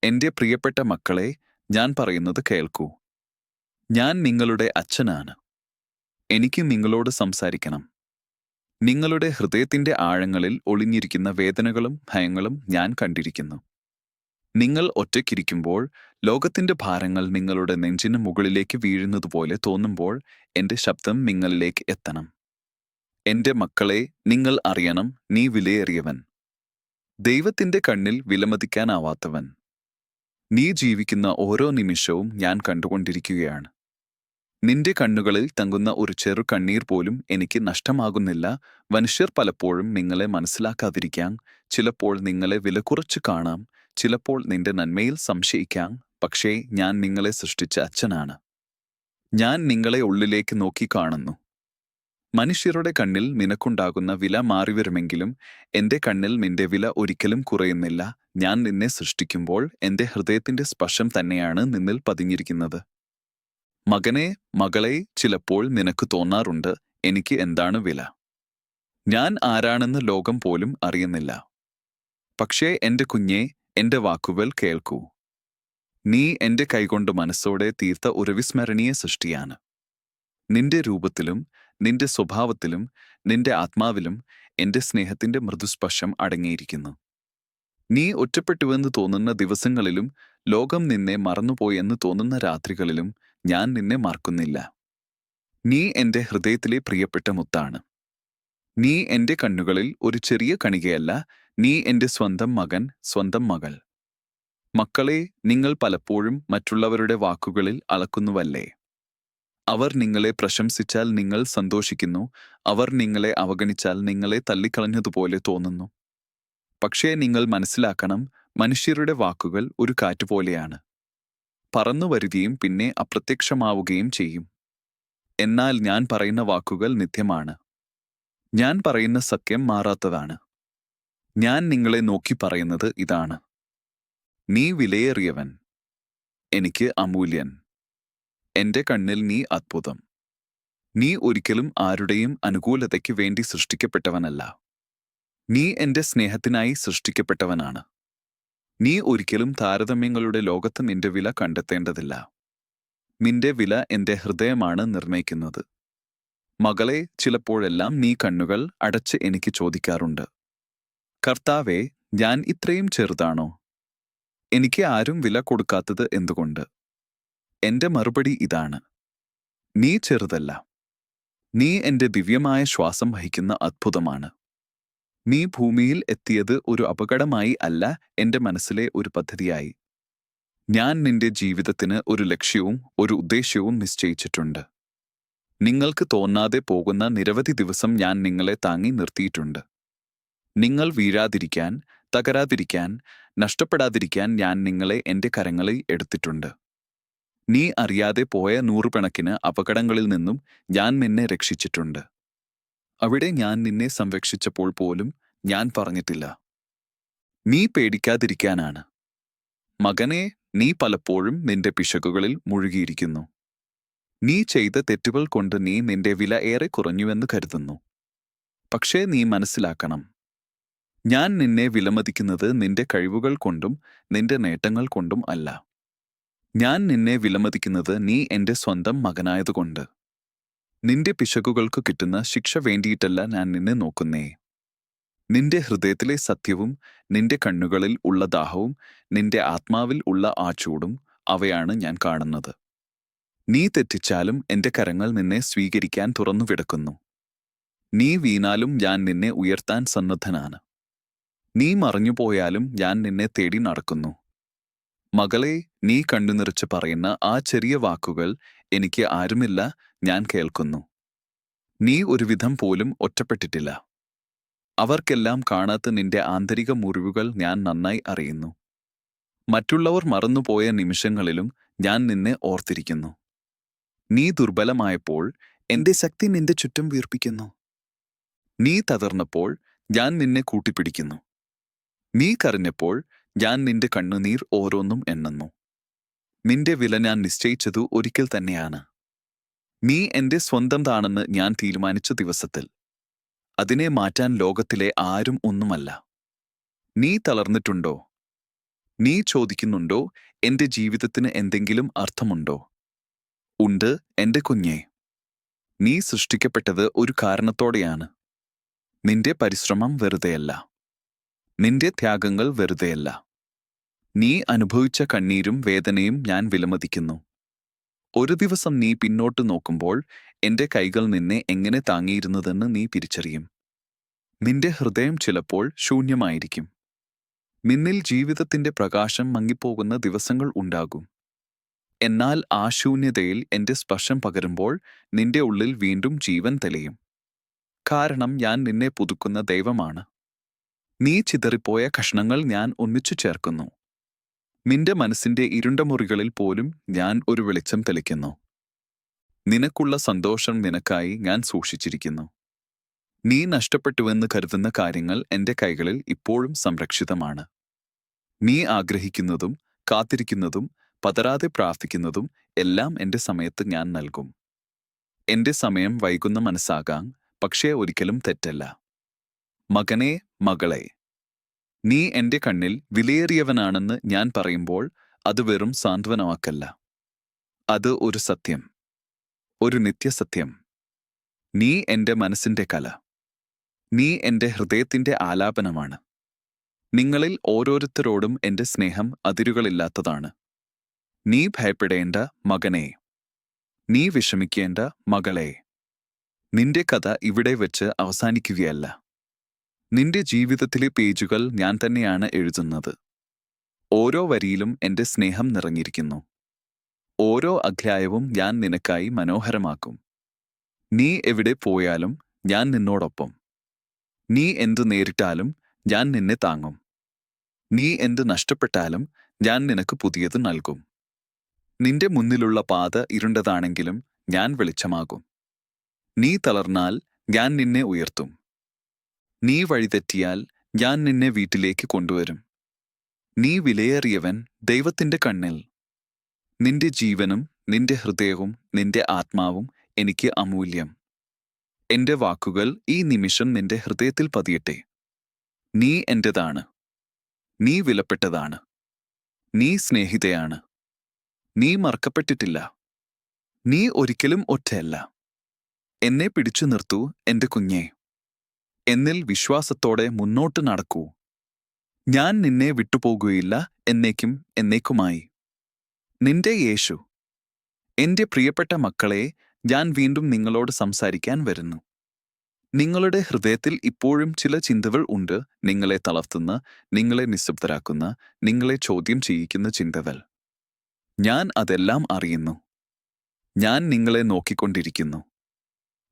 എന്റെ പ്രിയപ്പെട്ട മക്കളെ, ഞാൻ പറയുന്നത് കേൾക്കൂ. ഞാൻ നിങ്ങളുടെ അച്ഛനാണ്. എനിക്ക് നിങ്ങളോട് സംസാരിക്കണം. നിങ്ങളുടെ ഹൃദയത്തിന്റെ ആഴങ്ങളിൽ ഒളിഞ്ഞിരിക്കുന്ന വേദനകളും ഭയങ്ങളും ഞാൻ കണ്ടിരിക്കുന്നു. നിങ്ങൾ ഒറ്റയ്ക്കിരിക്കുമ്പോൾ ലോകത്തിന്റെ ഭാരങ്ങൾ നിങ്ങളുടെ നെഞ്ചിന് മുകളിലേക്ക് വീഴുന്നതുപോലെ തോന്നുമ്പോൾ എന്റെ ശബ്ദം നിങ്ങളിലേക്ക് എത്തണം. എന്റെ മക്കളെ, നിങ്ങൾ അറിയണം, നീ വിലയേറിയവൻ. ദൈവത്തിന്റെ കണ്ണിൽ വിലമതിക്കാനാവാത്തവൻ. നീ ജീവിക്കുന്ന ഓരോ നിമിഷവും ഞാൻ കണ്ടുകൊണ്ടിരിക്കുകയാണ്. നിന്റെ കണ്ണുകളിൽ തങ്ങുന്ന ഒരു ചെറു കണ്ണീർ പോലും എനിക്ക് നഷ്ടമാകുന്നില്ല. മനുഷ്യർ പലപ്പോഴും നിങ്ങളെ മനസ്സിലാക്കാതിരിക്കാം, ചിലപ്പോൾ നിങ്ങളെ വിലകുറച്ച് കാണാം, ചിലപ്പോൾ നിന്റെ നന്മയിൽ സംശയിക്കാം. പക്ഷേ ഞാൻ നിങ്ങളെ സൃഷ്ടിച്ച അച്ഛനാണ്. ഞാൻ നിങ്ങളെ ഉള്ളിലേക്ക് നോക്കി കാണുന്നു. മനുഷ്യരുടെ കണ്ണിൽ നിനക്കുണ്ടാകുന്ന വില മാറിവരുമെങ്കിലും എന്റെ കണ്ണിൽ നിന്റെ വില ഒരിക്കലും കുറയുന്നില്ല. ഞാൻ നിന്നെ സൃഷ്ടിക്കുമ്പോൾ എന്റെ ഹൃദയത്തിന്റെ സ്പർശം തന്നെയാണ് നിന്നിൽ പതിഞ്ഞിരിക്കുന്നത്. മകനെ, മകളെ, ചിലപ്പോൾ നിനക്ക് തോന്നാറുണ്ട്, എനിക്ക് എന്താണ് വില? ഞാൻ ആരാണെന്ന് ലോകം പോലും അറിയുന്നില്ല. പക്ഷേ എന്റെ കുഞ്ഞെ, എന്റെ വാക്കുകൾ കേൾക്കൂ. നീ എന്റെ കൈകൊണ്ട് മനസ്സോടെ തീർത്ത ഒരു വിസ്മരണീയ സൃഷ്ടിയാണ്. നിന്റെ രൂപത്തിലും നിന്റെ സ്വഭാവത്തിലും നിന്റെ ആത്മാവിലും എന്റെ സ്നേഹത്തിന്റെ മൃദുസ്പർശം അടങ്ങിയിരിക്കുന്നു. നീ ഒറ്റപ്പെട്ടുവെന്ന് തോന്നുന്ന ദിവസങ്ങളിലും ലോകം നിന്നെ മറന്നുപോയെന്ന് തോന്നുന്ന രാത്രികളിലും ഞാൻ നിന്നെ മറക്കുന്നില്ല. നീ എന്റെ ഹൃദയത്തിലെ പ്രിയപ്പെട്ട മുത്താണ്. നീ എന്റെ കണ്ണുകളിൽ ഒരു ചെറിയ കണികയല്ല, നീ എന്റെ സ്വന്തം മകൻ, സ്വന്തം മകൾ. മക്കളെ, നിങ്ങൾ പലപ്പോഴും മറ്റുള്ളവരുടെ വാക്കുകളിൽ അളക്കുന്നുവല്ലേ? അവർ നിങ്ങളെ പ്രശംസിച്ചാൽ നിങ്ങൾ സന്തോഷിക്കുന്നു, അവർ നിങ്ങളെ അവഗണിച്ചാൽ നിങ്ങളെ തള്ളിക്കളഞ്ഞതുപോലെ തോന്നുന്നു. പക്ഷേ നിങ്ങൾ മനസ്സിലാക്കണം, മനുഷ്യരുടെ വാക്കുകൾ ഒരു കാറ്റുപോലെയാണ്. പറന്നു വരികയും പിന്നെ അപ്രത്യക്ഷമാവുകയും ചെയ്യും. എന്നാൽ ഞാൻ പറയുന്ന വാക്കുകൾ നിത്യമാണ്. ഞാൻ പറയുന്ന സത്യം മാറാത്തതാണ്. ഞാൻ നിങ്ങളെ നോക്കി പറയുന്നത് ഇതാണ്: നീ വിലയേറിയവൻ. എനിക്ക് അമൂല്യൻ. എന്റെ കണ്ണിൽ നീ അദ്ഭുതം. നീ ഒരിക്കലും ആരുടെയും അനുകൂലതയ്ക്ക് വേണ്ടി സൃഷ്ടിക്കപ്പെട്ടവനല്ല. നീ എന്റെ സ്നേഹത്തിനായി സൃഷ്ടിക്കപ്പെട്ടവനാണ്. നീ ഒരിക്കലും താരതമ്യങ്ങളുടെ ലോകത്ത് നിന്റെ വില കണ്ടെത്തേണ്ടതില്ല. നിന്റെ വില എന്റെ ഹൃദയമാണ് നിർണയിക്കുന്നത്. മകളെ, ചിലപ്പോഴെല്ലാം നീ കണ്ണുകൾ അടച്ച് എനിക്ക് ചോദിക്കാറുണ്ട്, കർത്താവേ, ഞാൻ ഇത്രയും ചെറുതാണോ? എനിക്ക് ആരും വില കൊടുക്കാത്തത് എന്തുകൊണ്ട്? എന്റെ മറുപടി ഇതാണ്: നീ ചെറുതല്ല. നീ എന്റെ ദിവ്യമായ ശ്വാസം വഹിക്കുന്ന അദ്ഭുതമാണ്. നീ ഭൂമിയിൽ എത്തിയത് ഒരു അപകടമായി അല്ല, എന്റെ മനസ്സിലെ ഒരു പദ്ധതിയായി. ഞാൻ നിന്റെ ജീവിതത്തിന് ഒരു ലക്ഷ്യവും ഒരു ഉദ്ദേശ്യവും നിശ്ചയിച്ചിട്ടുണ്ട്. നിങ്ങൾക്ക് തോന്നാതെ പോകുന്ന നിരവധി ദിവസം ഞാൻ നിങ്ങളെ താങ്ങി നിർത്തിയിട്ടുണ്ട്. നിങ്ങൾ വീഴാതിരിക്കാൻ, തകരാതിരിക്കാൻ, നഷ്ടപ്പെടാതിരിക്കാൻ ഞാൻ നിങ്ങളെ എന്റെ കരങ്ങളിൽ എടുത്തിട്ടുണ്ട്. നീ അറിയാതെ പോയ നൂറുകണക്കിന് അപകടങ്ങളിൽ നിന്നും ഞാൻ നിന്നെ രക്ഷിച്ചിട്ടുണ്ട്. അവിടെ ഞാൻ നിന്നെ സംരക്ഷിച്ചപ്പോൾ പോലും ഞാൻ പറഞ്ഞിട്ടില്ല, നീ പേടിക്കാതിരിക്കാനാണ്. മകനെ, നീ പലപ്പോഴും നിന്റെ പിശകുകളിൽ മുഴുകിയിരിക്കുന്നു. നീ ചെയ്ത തെറ്റുകൾ കൊണ്ട് നീ നിന്റെ വില ഏറെ കുറഞ്ഞുവെന്ന് കരുതുന്നു. പക്ഷേ നീ മനസ്സിലാക്കണം, ഞാൻ നിന്നെ വിലമതിക്കുന്നത് നിന്റെ കഴിവുകൾ കൊണ്ടും നിന്റെ നേട്ടങ്ങൾ കൊണ്ടും അല്ല. ഞാൻ നിന്നെ വിലമതിക്കുന്നത് നീ എന്റെ സ്വന്തം മകനായതുകൊണ്ട്. നിന്റെ പിശകുകൾക്ക് കിട്ടുന്ന ശിക്ഷ വേണ്ടിയിട്ടല്ല ഞാൻ നിന്നെ നോക്കുന്നേ. നിന്റെ ഹൃദയത്തിലെ സത്യവും നിന്റെ കണ്ണുകളിൽ ഉള്ള ദാഹവും നിന്റെ ആത്മാവിൽ ഉള്ള ആ ചൂടും, അവയാണ് ഞാൻ കാണുന്നത്. നീ തെറ്റിച്ചാലും എന്റെ കരങ്ങൾ നിന്നെ സ്വീകരിക്കാൻ തുറന്നുവിടക്കുന്നു. നീ വീണാലും ഞാൻ നിന്നെ ഉയർത്താൻ സന്നദ്ധനാണ്. നീ മറഞ്ഞുപോയാലും ഞാൻ നിന്നെ തേടി നടക്കുന്നു. മകളെ, നീ കണ്ണുനിറച്ച് പറയുന്ന ആ ചെറിയ വാക്കുകൾ, എനിക്ക് ആരുമില്ല, ഞാൻ കേൾക്കുന്നു. നീ ഒരുവിധം പോലും ഒറ്റപ്പെട്ടിട്ടില്ല. അവർക്കെല്ലാം കാണാത്ത നിന്റെ ആന്തരിക മുറിവുകൾ ഞാൻ നന്നായി അറിയുന്നു. മറ്റുള്ളവർ മറന്നുപോയ നിമിഷങ്ങളിലും ഞാൻ നിന്നെ ഓർത്തിരിക്കുന്നു. നീ ദുർബലമായപ്പോൾ എന്റെ ശക്തി നിന്റെ ചുറ്റും വീർപ്പിക്കുന്നു. നീ തകർന്നപ്പോൾ ഞാൻ നിന്നെ കൂട്ടിപ്പിടിക്കുന്നു. നീ കരഞ്ഞപ്പോൾ ഞാൻ നിന്റെ കണ്ണുനീർ ഓരോന്നും എണ്ണുന്നു. നിന്റെ വില ഞാൻ നിശ്ചയിച്ചതു ഒരിക്കൽ തന്നെയാണ്. നീ എന്റെ സ്വന്തംതാണെന്ന് ഞാൻ തീരുമാനിച്ച ദിവസത്തിൽ. അതിനെ മാറ്റാൻ ലോകത്തിലെ ആരും ഒന്നുമല്ല. നീ തളർന്നിട്ടുണ്ടോ? നീ ചോദിക്കുന്നുണ്ടോ, എന്റെ ജീവിതത്തിന് എന്തെങ്കിലും അർത്ഥമുണ്ടോ? ഉണ്ട്, എന്റെ കുഞ്ഞേ. നീ സൃഷ്ടിക്കപ്പെട്ടത് ഒരു കാരണത്തോടെയാണ്. നിന്റെ പരിശ്രമം വെറുതെയല്ല. നിന്റെ ത്യാഗങ്ങൾ വെറുതെയല്ല. നീ അനുഭവിച്ച കണ്ണീരും വേദനയും ഞാൻ വിലമതിക്കുന്നു. ഒരു ദിവസം നീ പിന്നോട്ട് നോക്കുമ്പോൾ എന്റെ കൈകൾ നിന്നെ എങ്ങനെ താങ്ങിയിരുന്നതെന്ന് നീ തിരിച്ചറിയും. നിന്റെ ഹൃദയം ചിലപ്പോൾ ശൂന്യമായിരിക്കും. നിന്നിൽ ജീവിതത്തിന്റെ പ്രകാശം മങ്ങിപ്പോകുന്ന ദിവസങ്ങൾ ഉണ്ടാകും. എന്നാൽ ആ ശൂന്യതയിൽ എന്റെ സ്പർശം പകരുമ്പോൾ നിന്റെ ഉള്ളിൽ വീണ്ടും ജീവൻ തെളിയും. കാരണം ഞാൻ നിന്നെ പുതുക്കുന്ന ദൈവമാണ്. നീ ചിതറിപ്പോയ കഷ്ണങ്ങൾ ഞാൻ ഒന്നിച്ചു ചേർക്കുന്നു. നിന്റെ മനസ്സിന്റെ ഇരുണ്ട മുറികളിൽ പോലും ഞാൻ ഒരു വെളിച്ചം തെളിക്കുന്നു. നിനക്കുള്ള സന്തോഷം നിനക്കായി ഞാൻ സൂക്ഷിച്ചിരിക്കുന്നു. നീ നഷ്ടപ്പെട്ടുവെന്ന് കരുതുന്ന കാര്യങ്ങൾ എന്റെ കൈകളിൽ ഇപ്പോഴും സംരക്ഷിതമാണ്. നീ ആഗ്രഹിക്കുന്നതും കാത്തിരിക്കുന്നതും പതരാതെ പ്രാർത്ഥിക്കുന്നതും എല്ലാം എന്റെ സമയത്ത് ഞാൻ നൽകും. എന്റെ സമയം വൈകുന്ന മനസ്സാകാം, പക്ഷേ ഒരിക്കലും തെറ്റല്ല. മകനേ, മകളെ, നീ എന്റെ കണ്ണിൽ വിലയേറിയവനാണെന്ന് ഞാൻ പറയുമ്പോൾ അത് വെറും സാന്ത്വനവാക്കല്ല. അത് ഒരു സത്യം, ഒരു നിത്യസത്യം. നീ എന്റെ മനസ്സിന്റെ കല. നീ എന്റെ ഹൃദയത്തിന്റെ ആലാപനമാണ്. നിങ്ങളിൽ ഓരോരുത്തരോടും എന്റെ സ്നേഹം അതിരുകളില്ലാത്തതാണ്. നീ ഭയപ്പെടേണ്ട, മകനേ. നീ വിഷമിക്കേണ്ട, മകളെ. നിന്റെ കഥ ഇവിടെ വെച്ച് അവസാനിക്കുകയല്ല. നിന്റെ ജീവിതത്തിലെ പേജുകൾ ഞാൻ തന്നെയാണ് എഴുതുന്നത്. ഓരോ വരിയിലും എന്റെ സ്നേഹം നിറഞ്ഞിരിക്കുന്നു. ഓരോ അധ്യായവും ഞാൻ നിനക്കായി മനോഹരമാക്കും. നീ എവിടെ പോയാലും ഞാൻ നിന്നോടൊപ്പം. നീ എന്തു നേരിട്ടാലും ഞാൻ നിന്നെ താങ്ങും. നീ എന്ത് നഷ്ടപ്പെട്ടാലും ഞാൻ നിനക്ക് പുതിയത് നൽകും. നിന്റെ മുന്നിലുള്ള പാത ഇരുണ്ടതാണെങ്കിലും ഞാൻ വെളിച്ചമാകും. നീ തളർന്നാൽ ഞാൻ നിന്നെ ഉയർത്തും. നീ വഴിതെറ്റിയാൽ ഞാൻ നിന്നെ വീട്ടിലേക്ക് കൊണ്ടുവരും. നീ വിലയേറിയവൻ ദൈവത്തിന്റെ കണ്ണിൽ. നിന്റെ ജീവനും നിന്റെ ഹൃദയവും നിന്റെ ആത്മാവും എനിക്ക് അമൂല്യം. എന്റെ വാക്കുകൾ ഈ നിമിഷം നിന്റെ ഹൃദയത്തിൽ പതിയട്ടെ. നീ എന്റേതാണ്. നീ വിലപ്പെട്ടതാണ്. നീ സ്നേഹിതയാണ്. നീ മറക്കപ്പെട്ടിട്ടില്ല. നീ ഒരിക്കലും ഒറ്റയല്ല. എന്നെ പിടിച്ചു നിർത്തൂ, എന്റെ കുഞ്ഞേ. എന്നിൽ വിശ്വാസത്തോടെ മുന്നോട്ട് നടക്കൂ. ഞാൻ നിന്നെ വിട്ടുപോകുകയില്ല, എന്നേക്കും എന്നേക്കുമായി. നിന്റെ യേശു. എന്റെ പ്രിയപ്പെട്ട മക്കളെ, ഞാൻ വീണ്ടും നിങ്ങളോട് സംസാരിക്കാൻ വരുന്നു. നിങ്ങളുടെ ഹൃദയത്തിൽ ഇപ്പോഴും ചില ചിന്തകൾ ഉണ്ട്, നിങ്ങളെ തളർത്തുന്ന, നിങ്ങളെ നിശബ്ദരാക്കുന്ന, നിങ്ങളെ ചോദ്യം ചെയ്യിക്കുന്ന ചിന്തകൾ. ഞാൻ അതെല്ലാം അറിയുന്നു. ഞാൻ നിങ്ങളെ നോക്കിക്കൊണ്ടിരിക്കുന്നു.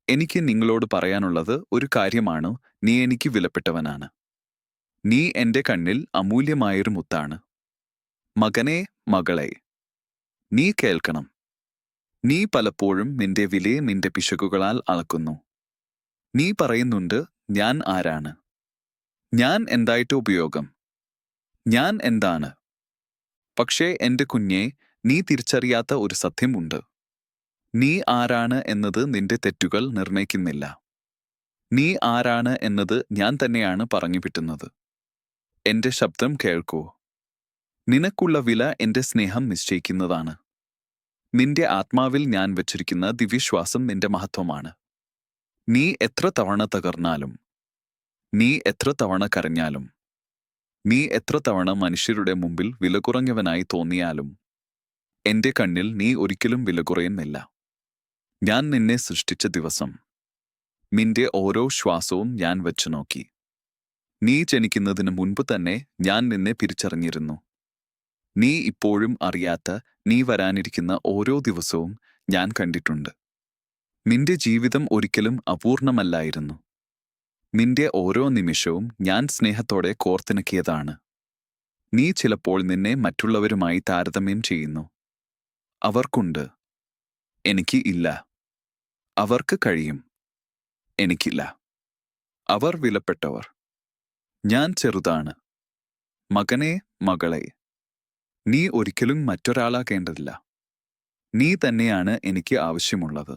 എനിക്ക് നിങ്ങളോട് പറയാനുള്ളത് ഒരു കാര്യമാണ്: നീ എനിക്ക് വിലപ്പെട്ടവനാണ്. നീ എന്റെ കണ്ണിൽ അമൂല്യമായൊരു മുത്താണ്. മകനേ, മകളെ, നീ കേൾക്കണം. നീ പലപ്പോഴും നിന്റെ വിലയെ നിന്റെ പിശകുകളാൽ അളക്കുന്നു. നീ പറയുന്നുണ്ട്, ഞാൻ ആരാണ്? ഞാൻ എന്തായിട്ട് ഉപയോഗം? ഞാൻ എന്താണ്? പക്ഷേ എന്റെ കുഞ്ഞെ, നീ തിരിച്ചറിയാത്ത ഒരു സത്യമുണ്ട്. നീ ആരാണ് എന്നത് നിന്റെ തെറ്റുകൾ നിർണ്ണയിക്കുന്നില്ല. നീ ആരാണ് എന്നത് ഞാൻ തന്നെയാണ് പറഞ്ഞു വിട്ടുന്നത്. എന്റെ ശബ്ദം കേൾക്കൂ. നിനക്കുള്ള വില എന്റെ സ്നേഹം നിശ്ചയിക്കുന്നതാണ്. നിന്റെ ആത്മാവിൽ ഞാൻ വച്ചിരിക്കുന്ന ദിവ്യശ്വാസം നിന്റെ മഹത്വമാണ്. നീ എത്ര തവണ തകർന്നാലും, നീ എത്ര തവണ കരഞ്ഞാലും, നീ എത്ര തവണ മനുഷ്യരുടെ മുമ്പിൽ വിലകുറഞ്ഞവനായി തോന്നിയാലും, എന്റെ കണ്ണിൽ നീ ഒരിക്കലും വിലകുറയുന്നില്ല. ഞാൻ നിന്നെ സൃഷ്ടിച്ച ദിവസം നിന്റെ ഓരോ ശ്വാസവും ഞാൻ വെച്ചു നോക്കി. നീ ജനിക്കുന്നതിന് മുൻപ് തന്നെ ഞാൻ നിന്നെ തിരിച്ചറിഞ്ഞിരുന്നു. നീ ഇപ്പോഴും അറിയാത്ത, നീ വരാനിരിക്കുന്ന ഓരോ ദിവസവും ഞാൻ കണ്ടിട്ടുണ്ട്. നിന്റെ ജീവിതം ഒരിക്കലും അപൂർണമല്ലായിരുന്നു. നിന്റെ ഓരോ നിമിഷവും ഞാൻ സ്നേഹത്തോടെ കോർത്തിണക്കിയതാണ്. നീ ചിലപ്പോൾ നിന്നെ മറ്റുള്ളവരുമായി താരതമ്യം ചെയ്യുന്നു. അവർക്കുണ്ട്, എനിക്ക് ഇല്ല. അവർക്ക് കഴിയും, എനിക്കില്ല. അവർ വിലപ്പെട്ടവർ, ഞാൻ ചെറുതാണ്. മകനേ, മകളെ, നീ ഒരിക്കലും മറ്റൊരാളാകേണ്ടതില്ല. നീ തന്നെയാണ് എനിക്ക് ആവശ്യമുള്ളത്.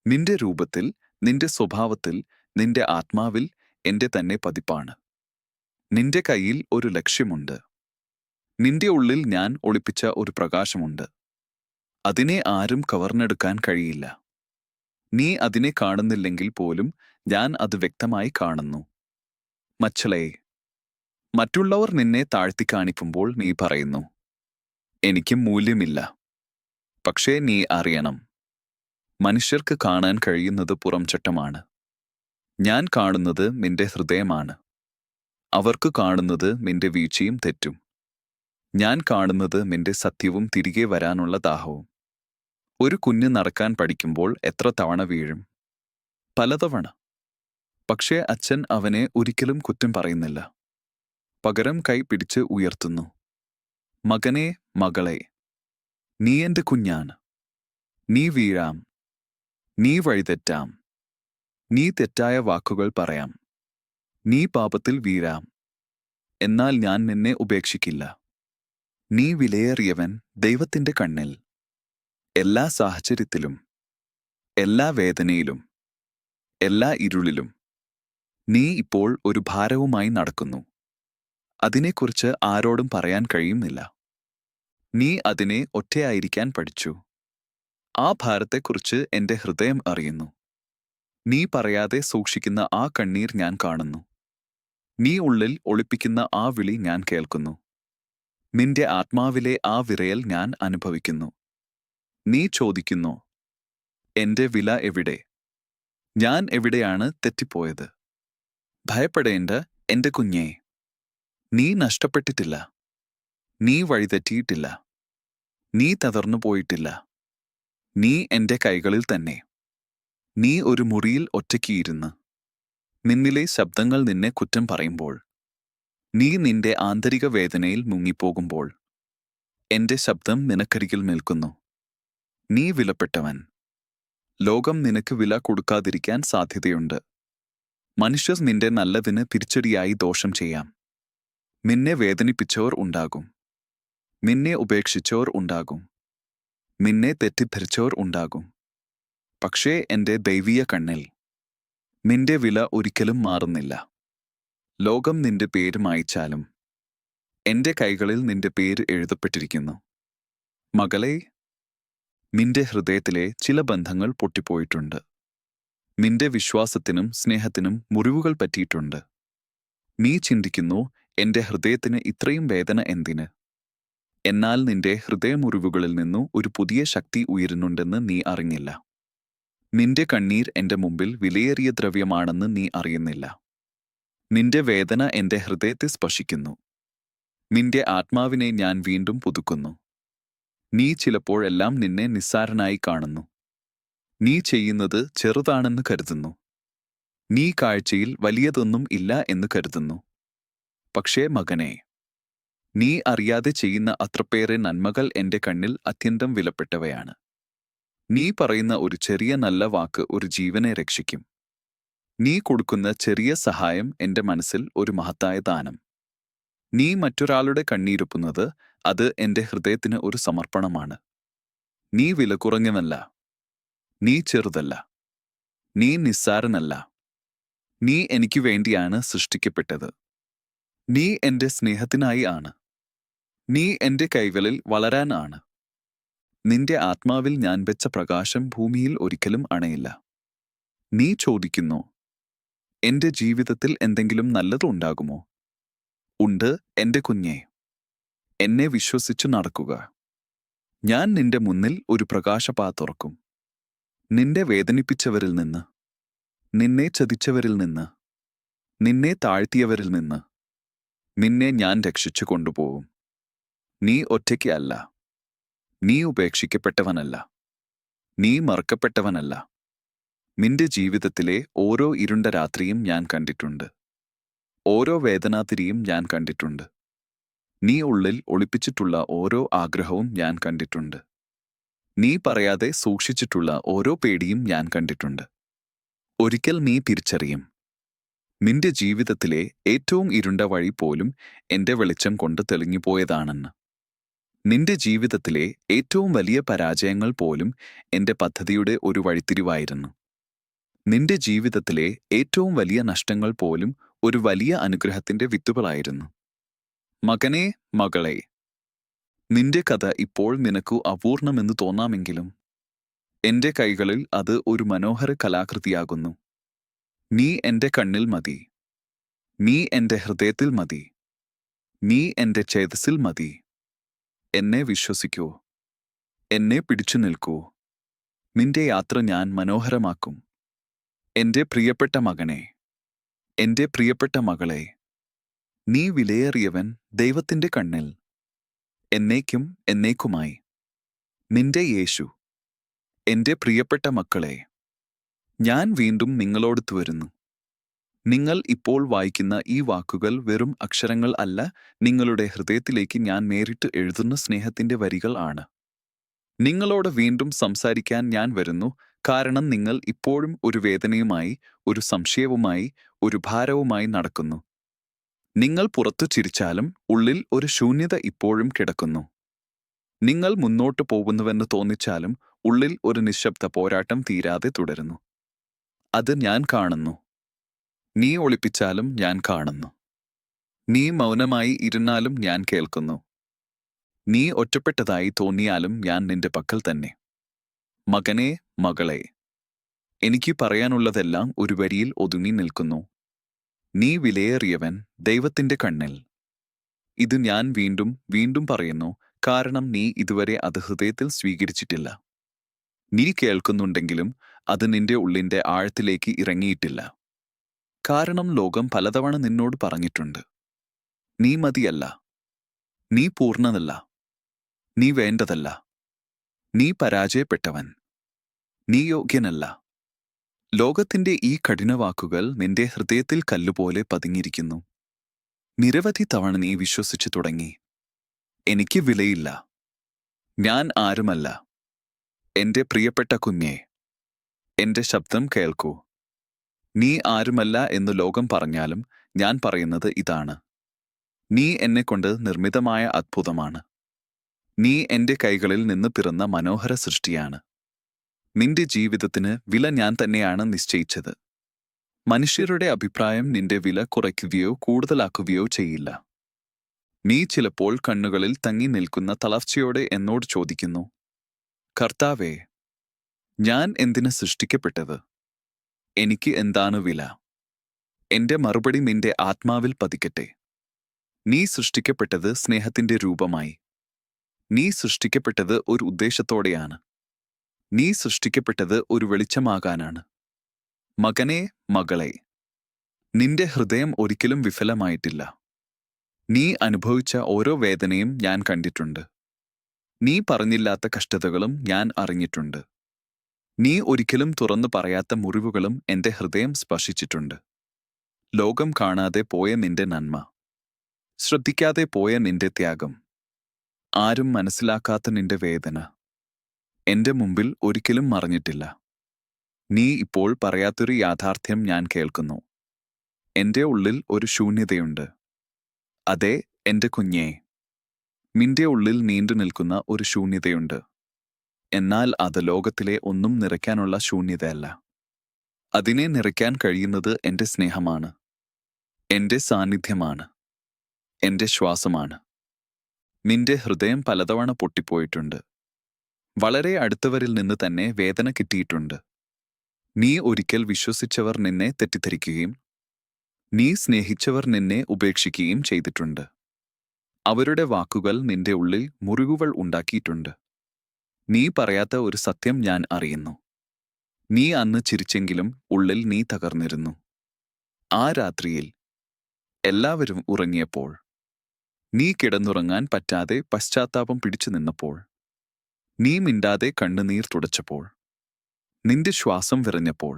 നിന്റെ രൂപത്തിൽ, നിന്റെ സ്വഭാവത്തിൽ, നിന്റെ ആത്മാവിൽ എന്റെ തന്നെ പതിപ്പാണ്. നിന്റെ കയ്യിൽ ഒരു ലക്ഷ്യമുണ്ട്. നിന്റെ ഉള്ളിൽ ഞാൻ ഒളിപ്പിച്ച ഒരു പ്രകാശമുണ്ട്. അതിനെ ആരും കവർന്നെടുക്കാൻ കഴിയില്ല. നീ അതിനെ കാണുന്നില്ലെങ്കിൽ പോലും ഞാൻ അത് വ്യക്തമായി കാണുന്നു. മച്ചളേ, മറ്റുള്ളവർ നിന്നെ താഴ്ത്തിക്കാണിക്കുമ്പോൾ നീ പറയുന്നു, എനിക്ക് മൂല്യമില്ല. പക്ഷേ നീ അറിയണം, മനുഷ്യർക്ക് കാണാൻ കഴിയുന്നത് പുറംചട്ടമാണ്. ഞാൻ കാണുന്നത് നിന്റെ ഹൃദയമാണ്. അവർക്ക് കാണുന്നത് നിന്റെ വീഴ്ചയും തെറ്റും. ഞാൻ കാണുന്നത് നിന്റെ സത്യവും തിരികെ വരാനുള്ള ദാഹവും. ഒരു കുഞ്ഞ് നടക്കാൻ പഠിക്കുമ്പോൾ എത്ര തവണ വീഴും? പലതവണ. പക്ഷേ അച്ഛൻ അവനെ ഒരിക്കലും കുറ്റം പറയുന്നില്ല. പകരം കൈ പിടിച്ച് ഉയർത്തുന്നു. മകനെ, മകളെ, നീ എന്റെ കുഞ്ഞാണ്. നീ വീഴാം, നീ വഴിതെറ്റാം, നീ തെറ്റായ വാക്കുകൾ പറയാം, നീ പാപത്തിൽ വീഴാം. എന്നാൽ ഞാൻ നിന്നെ ഉപേക്ഷിക്കില്ല. നീ വിലയേറിയവൻ ദൈവത്തിന്റെ കണ്ണിൽ. എല്ലാ സാഹചര്യത്തിലും, എല്ലാ വേദനയിലും, എല്ലാ ഇരുളിലും നീ ഇപ്പോൾ ഒരു ഭാരവുമായി നടക്കുന്നു. അതിനെക്കുറിച്ച് ആരോടും പറയാൻ കഴിയുന്നില്ല. നീ അതിനെ ഒറ്റയായിരിക്കാൻ പഠിച്ചു. ആ ഭാരത്തെക്കുറിച്ച് എന്റെ ഹൃദയം അറിയുന്നു. നീ പറയാതെ സൂക്ഷിക്കുന്ന ആ കണ്ണീർ ഞാൻ കാണുന്നു. നീ ഉള്ളിൽ ഒളിപ്പിക്കുന്ന ആ വിളി ഞാൻ കേൾക്കുന്നു. നിന്റെ ആത്മാവിലെ ആ വിറയൽ ഞാൻ അനുഭവിക്കുന്നു. നീ ചോദിക്കുന്നു, എന്റെ വില എവിടെ? ഞാൻ എവിടെയാണ് തെറ്റിപ്പോയത്? ഭയപ്പെടേണ്ട എന്റെ കുഞ്ഞേ. നീ നഷ്ടപ്പെട്ടിട്ടില്ല. നീ വഴിതെറ്റിയിട്ടില്ല. നീ തകർന്നു പോയിട്ടില്ല. നീ എന്റെ കൈകളിൽ തന്നെ. നീ ഒരു മുറിയിൽ ഒറ്റയ്ക്കിരുന്ന് നിന്നിലെ ശബ്ദങ്ങൾ നിന്നെ കുറ്റം പറയുമ്പോൾ, നീ നിന്റെ ആന്തരിക വേദനയിൽ മുങ്ങിപ്പോകുമ്പോൾ, എന്റെ ശബ്ദം നിനക്കരികിൽ നിൽക്കുന്നു. നീ വിലപ്പെട്ടവൻ. ലോകം നിനക്ക് വില കൊടുക്കാതിരിക്കാൻ സാധ്യതയുണ്ട്. മനുഷ്യർ നിന്റെ നല്ലതിന് തിരിച്ചടിയായി ദോഷം ചെയ്യാം. നിന്നെ വേദനിപ്പിച്ചവർ ഉണ്ടാകും. നിന്നെ ഉപേക്ഷിച്ചവർ ഉണ്ടാകും. നിന്നെ തെറ്റിദ്ധരിച്ചവർ ഉണ്ടാകും. പക്ഷേ എന്റെ ദൈവീയ കണ്ണിൽ നിന്റെ വില ഒരിക്കലും മാറുന്നില്ല. ലോകം നിന്റെ പേര് മായ്ച്ചാലും എന്റെ കൈകളിൽ നിന്റെ പേര് എഴുതപ്പെട്ടിരിക്കുന്നു. മകളെ, നിന്റെ ഹൃദയത്തിലെ ചില ബന്ധങ്ങൾ പൊട്ടിപ്പോയിട്ടുണ്ട്. നിന്റെ വിശ്വാസത്തിനും സ്നേഹത്തിനും മുറിവുകൾ പറ്റിയിട്ടുണ്ട്. നീ ചിന്തിക്കുന്നു, എന്റെ ഹൃദയത്തിന് ഇത്രയും വേദന എന്തിന്? എന്നാൽ നിന്റെ ഹൃദയമുറിവുകളിൽ നിന്നു ഒരു പുതിയ ശക്തി ഉയരുന്നുണ്ടെന്ന് നീ അറിഞ്ഞില്ല. നിന്റെ കണ്ണീർ എന്റെ മുമ്പിൽ വിലയേറിയ ദ്രവ്യമാണെന്ന് നീ അറിയുന്നില്ല. നിന്റെ വേദന എന്റെ ഹൃദയത്തെ സ്പർശിക്കുന്നു. നിന്റെ ആത്മാവിനെ ഞാൻ വീണ്ടും പുതുക്കുന്നു. നീ ചിലപ്പോഴെല്ലാം നിന്നെ നിസ്സാരനായി കാണുന്നു. നീ ചെയ്യുന്നത് ചെറുതാണെന്ന് കരുതുന്നു. നീ കാഴ്ചയിൽ വലിയതൊന്നും ഇല്ല എന്ന് കരുതുന്നു. പക്ഷേ മകനെ, നീ അറിയാതെ ചെയ്യുന്ന അത്രപ്പേറെ നന്മകൾ എന്റെ കണ്ണിൽ അത്യന്തം വിലപ്പെട്ടവയാണ്. നീ പറയുന്ന ഒരു ചെറിയ നല്ല വാക്ക് ഒരു ജീവനെ രക്ഷിക്കും. നീ കൊടുക്കുന്ന ചെറിയ സഹായം എന്റെ മനസ്സിൽ ഒരു മഹത്തായ ദാനം. നീ മറ്റൊരാളുടെ കണ്ണീരൊപ്പുന്നത് അത് എന്റെ ഹൃദയത്തിന് ഒരു സമർപ്പണമാണ്. നീ വില കുറഞ്ഞവനല്ല. നീ ചെറുതല്ല. നീ നിസ്സാരനല്ല. നീ എനിക്ക് വേണ്ടിയാണ് സൃഷ്ടിക്കപ്പെട്ടത്. നീ എന്റെ സ്നേഹത്തിനായി ആണ്. നീ എന്റെ കൈകളിൽ വളരാൻ ആണ്. നിന്റെ ആത്മാവിൽ ഞാൻ വെച്ച പ്രകാശം ഭൂമിയിൽ ഒരിക്കലും അണയില്ല. നീ ചോദിക്കുന്നു, എന്റെ ജീവിതത്തിൽ എന്തെങ്കിലും നല്ലതുണ്ടാകുമോ? ഉണ്ട് എന്റെ കുഞ്ഞേ. എന്നെ വിശ്വസിച്ചു നടക്കുക. ഞാൻ നിന്റെ മുന്നിൽ ഒരു പ്രകാശപാ തുറക്കും. നിന്നെ വേദനിപ്പിച്ചവരിൽ നിന്ന്, നിന്നെ ചതിച്ചവരിൽ നിന്ന്, നിന്നെ താഴ്ത്തിയവരിൽ നിന്ന് നിന്നെ ഞാൻ രക്ഷിച്ചു കൊണ്ടുപോകും. നീ ഒറ്റയ്ക്ക് അല്ല. നീ ഉപേക്ഷിക്കപ്പെട്ടവനല്ല. നീ മറക്കപ്പെട്ടവനല്ല. നിന്റെ ജീവിതത്തിലെ ഓരോ ഇരുണ്ട രാത്രിയും ഞാൻ കണ്ടിട്ടുണ്ട്. ഓരോ വേദനാതിരിയും ഞാൻ കണ്ടിട്ടുണ്ട്. നീ ഉള്ളിൽ ഒളിപ്പിച്ചിട്ടുള്ള ഓരോ ആഗ്രഹവും ഞാൻ കണ്ടിട്ടുണ്ട്. നീ പറയാതെ സൂക്ഷിച്ചിട്ടുള്ള ഓരോ പേടിയും ഞാൻ കണ്ടിട്ടുണ്ട്. ഒരിക്കൽ നീ തിരിച്ചറിയും, നിന്റെ ജീവിതത്തിലെ ഏറ്റവും ഇരുണ്ട വഴി പോലും എന്റെ വെളിച്ചം കൊണ്ട് തെളിഞ്ഞുപോയതാണെന്ന്. നിന്റെ ജീവിതത്തിലെ ഏറ്റവും വലിയ പരാജയങ്ങൾ പോലും എന്റെ പദ്ധതിയുടെ ഒരു വഴിത്തിരിവായിരുന്നു. നിന്റെ ജീവിതത്തിലെ ഏറ്റവും വലിയ നഷ്ടങ്ങൾ പോലും ഒരു വലിയ അനുഗ്രഹത്തിന്റെ വിത്തുകളായിരുന്നു. മകനെ, മകളെ, നിന്റെ കഥ ഇപ്പോൾ നിനക്കു അപൂർണമെന്ന് തോന്നാമെങ്കിലും എന്റെ കൈകളിൽ അത് ഒരു മനോഹര കലാകൃതിയാകുന്നു. നീ എന്റെ കണ്ണിൽ മതി. നീ എന്റെ ഹൃദയത്തിൽ മതി. നീ എന്റെ ചേതസ്സിൽ മതി. എന്നെ വിശ്വസിക്കൂ. എന്നെ പിടിച്ചു നിൽക്കൂ. നിന്റെ യാത്ര ഞാൻ മനോഹരമാക്കും. എന്റെ പ്രിയപ്പെട്ട മകനെ, എന്റെ പ്രിയപ്പെട്ട മകളെ, നീ വിലയേറിയവൻ ദൈവത്തിന്റെ കണ്ണിൽ. എന്നേക്കും എന്നേക്കുമായി. നിന്റെ യേശു. എന്റെ പ്രിയപ്പെട്ട മക്കളെ, ഞാൻ വീണ്ടും നിങ്ങളോടൊത്തു വരുന്നു. നിങ്ങൾ ഇപ്പോൾ വായിക്കുന്ന ഈ വാക്കുകൾ വെറും അക്ഷരങ്ങൾ അല്ല, നിങ്ങളുടെ ഹൃദയത്തിലേക്ക് ഞാൻ നേരിട്ട് എഴുതുന്ന സ്നേഹത്തിന്റെ വരികൾ ആണ്. നിങ്ങളോട് വീണ്ടും സംസാരിക്കാൻ ഞാൻ വരുന്നു, കാരണം നിങ്ങൾ ഇപ്പോഴും ഒരു വേദനയുമായി, ഒരു സംശയവുമായി, ഒരു ഭാരവുമായി നടക്കുന്നു. നിങ്ങൾ പുറത്തു ചിരിച്ചാലും ഉള്ളിൽ ഒരു ശൂന്യത ഇപ്പോഴും കിടക്കുന്നു. നിങ്ങൾ മുന്നോട്ടു പോകുന്നുവെന്ന് തോന്നിച്ചാലും ഉള്ളിൽ ഒരു നിശബ്ദ പോരാട്ടം തീരാതെ തുടരുന്നു. അത് ഞാൻ കാണുന്നു. നീ ഒളിപ്പിച്ചാലും ഞാൻ കാണുന്നു. നീ മൗനമായി ഇരുന്നാലും ഞാൻ കേൾക്കുന്നു. നീ ഒറ്റപ്പെട്ടതായി തോന്നിയാലും ഞാൻ നിന്റെ പക്കൽ തന്നെ. മകനെ, മകളെ, എനിക്ക് പറയാനുള്ളതെല്ലാം ഒരു വരിയിൽ ഒതുങ്ങി നിൽക്കുന്നു. നീ വിലയേറിയവൻ ദൈവത്തിന്റെ കണ്ണിൽ. ഇത് ഞാൻ വീണ്ടും വീണ്ടും പറയുന്നു, കാരണം നീ ഇതുവരെ അത് ഹൃദയത്തിൽ സ്വീകരിച്ചിട്ടില്ല. നീ കേൾക്കുന്നുണ്ടെങ്കിലും അത് നിന്റെ ഉള്ളിന്റെ ആഴത്തിലേക്ക് ഇറങ്ങിയിട്ടില്ല. കാരണം ലോകം പലതവണ നിന്നോട് പറഞ്ഞിട്ടുണ്ട്. നീ മതിയല്ല. നീ പൂർണ്ണനല്ല. നീ വേണ്ടതല്ല. നീ പരാജയപ്പെട്ടവൻ. നീ യോഗ്യനല്ല. ലോകത്തിന്റെ ഈ കഠിനവാക്കുകൾ നിന്റെ ഹൃദയത്തിൽ കല്ലുപോലെ പതിഞ്ഞിരിക്കുന്നു. നിരവധി തവണ നീ വിശ്വസിച്ചു തുടങ്ങി. എനിക്ക് വിലയില്ല. ഞാൻ ആരുമല്ല. എന്റെ പ്രിയപ്പെട്ട കുഞ്ഞേ, എന്റെ ശബ്ദം കേൾക്കൂ. നീ ആരുമല്ല എന്ന് ലോകം പറഞ്ഞാലും ഞാൻ പറയുന്നത് ഇതാണ്. നീ എന്നെക്കൊണ്ട് നിർമ്മിതമായ അത്ഭുതമാണ്. നീ എന്റെ കൈകളിൽ നിന്ന് പിറന്ന മനോഹര സൃഷ്ടിയാണ്. നിന്റെ ജീവിതത്തിന് വില ഞാൻ തന്നെയാണ് നിശ്ചയിച്ചത്. മനുഷ്യരുടെ അഭിപ്രായം നിന്റെ വില കുറയ്ക്കുകയോ കൂടുതലാക്കുകയോ ചെയ്യില്ല. നീ ചിലപ്പോൾ കണ്ണുകളിൽ തങ്ങി നിൽക്കുന്ന തളർച്ചയോടെ എന്നോട് ചോദിക്കുന്നു, കർത്താവേ, ഞാൻ എന്തിന് സൃഷ്ടിക്കപ്പെട്ടത്? എനിക്ക് എന്താണ് വില? എന്റെ മറുപടി നിന്റെ ആത്മാവിൽ പതിക്കട്ടെ. നീ സൃഷ്ടിക്കപ്പെട്ടത് സ്നേഹത്തിന്റെ രൂപമായി. നീ സൃഷ്ടിക്കപ്പെട്ടത് ഒരു ഉദ്ദേശത്തോടെയാണ്. നീ സൃഷ്ടിക്കപ്പെട്ടത് ഒരു വെളിച്ചമാകാനാണ്. മകനെ, മകളെ, നിന്റെ ഹൃദയം ഒരിക്കലും വിഫലമായിട്ടില്ല. നീ അനുഭവിച്ച ഓരോ വേദനയും ഞാൻ കണ്ടിട്ടുണ്ട്. നീ പറഞ്ഞില്ലാത്ത കഷ്ടതകളും ഞാൻ അറിഞ്ഞിട്ടുണ്ട്. നീ ഒരിക്കലും തുറന്നു പറയാത്ത മുറിവുകളും എന്റെ ഹൃദയം സ്പർശിച്ചിട്ടുണ്ട്. ലോകം കാണാതെ പോയ നിന്റെ നന്മ, ശ്രദ്ധിക്കാതെ പോയ നിന്റെ ത്യാഗം, ആരും മനസ്സിലാക്കാത്ത നിന്റെ വേദന എന്റെ മുമ്പിൽ ഒരിക്കലും മറഞ്ഞിട്ടില്ല. നീ ഇപ്പോൾ പറയാത്തൊരു യാഥാർത്ഥ്യം ഞാൻ കേൾക്കുന്നു. എന്റെ ഉള്ളിൽ ഒരു ശൂന്യതയുണ്ട്. അതെ, എന്റെ കുഞ്ഞേ, നിന്റെ ഉള്ളിൽ നീണ്ടു നിൽക്കുന്ന ഒരു ശൂന്യതയുണ്ട്. എന്നാൽ അത് ലോകത്തിലെ ഒന്നും നിറയ്ക്കാനുള്ള ശൂന്യതയല്ല. അതിനെ നിറയ്ക്കാൻ കഴിയുന്നത് എന്റെ സ്നേഹമാണ്. എന്റെ സാന്നിധ്യമാണ്. എന്റെ ശ്വാസമാണ്. നിന്റെ ഹൃദയം പലതവണ പൊട്ടിപ്പോയിട്ടുണ്ട്. വളരെ അടുത്തവരിൽ നിന്ന് തന്നെ വേദന കിട്ടിയിട്ടുണ്ട്. നീ ഒരിക്കൽ വിശ്വസിച്ചവർ നിന്നെ തെറ്റിദ്ധരിക്കുകയും നീ സ്നേഹിച്ചവർ നിന്നെ ഉപേക്ഷിക്കുകയും ചെയ്തിട്ടുണ്ട്. അവരുടെ വാക്കുകൾ നിന്റെ ഉള്ളിൽ മുറിവുകൾ ഉണ്ടാക്കിയിട്ടുണ്ട്. നീ പറയാത്ത ഒരു സത്യം ഞാൻ അറിയുന്നു. നീ അന്ന് ചിരിച്ചെങ്കിലും ഉള്ളിൽ നീ തകർന്നിരുന്നു. ആ രാത്രിയിൽ എല്ലാവരും ഉറങ്ങിയപ്പോൾ, നീ കിടന്നുറങ്ങാൻ പറ്റാതെ പശ്ചാത്താപം പിടിച്ചു നിന്നപ്പോൾ, നീ മിണ്ടാതെ കണ്ണുനീർ തുടച്ചപ്പോൾ, നിന്റെ ശ്വാസം വിറഞ്ഞപ്പോൾ,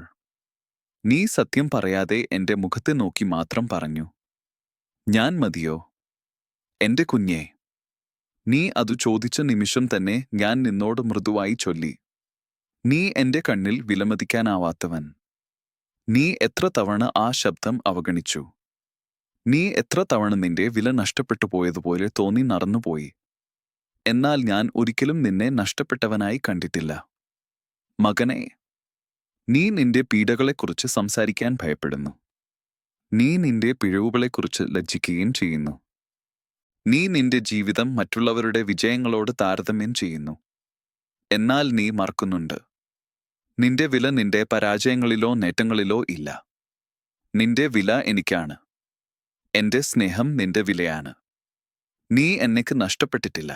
നീ സത്യം പറയാതെ എന്റെ മുഖത്തെ നോക്കി മാത്രം പറഞ്ഞു, ഞാൻ മതിയോ? എന്റെ കുഞ്ഞേ, നീ അതു ചോദിച്ച നിമിഷം തന്നെ ഞാൻ നിന്നോട് മൃദുവായി ചൊല്ലി, നീ എന്റെ കണ്ണിൽ വിലമതിക്കാനാവാത്തവൻ. നീ എത്ര തവണ ആ ശബ്ദം അവഗണിച്ചു. നീ എത്ര തവണ നിന്റെ വില നഷ്ടപ്പെട്ടു പോയതുപോലെ തോന്നി നടന്നുപോയി. എന്നാൽ ഞാൻ ഒരിക്കലും നിന്നെ നഷ്ടപ്പെട്ടവനായി കണ്ടിട്ടില്ല. മകനെ, നീ നിന്റെ പീഡകളെക്കുറിച്ച് സംസാരിക്കാൻ ഭയപ്പെടുന്നു. നീ നിന്റെ പിഴവുകളെക്കുറിച്ച് ലജ്ജിക്കുകയും ചെയ്യുന്നു. നീ നിന്റെ ജീവിതം മറ്റുള്ളവരുടെ വിജയങ്ങളോട് താരതമ്യം ചെയ്യുന്നു. എന്നാൽ നീ മറക്കുന്നുണ്ട്. നിന്റെ വില നിന്റെ പരാജയങ്ങളിലോ നേട്ടങ്ങളിലോ ഇല്ല. നിന്റെ വില എനിക്കാണ്. എന്റെ സ്നേഹം നിന്റെ വിലയാണ്. നീ എന്നെക്ക് നഷ്ടപ്പെട്ടിട്ടില്ല.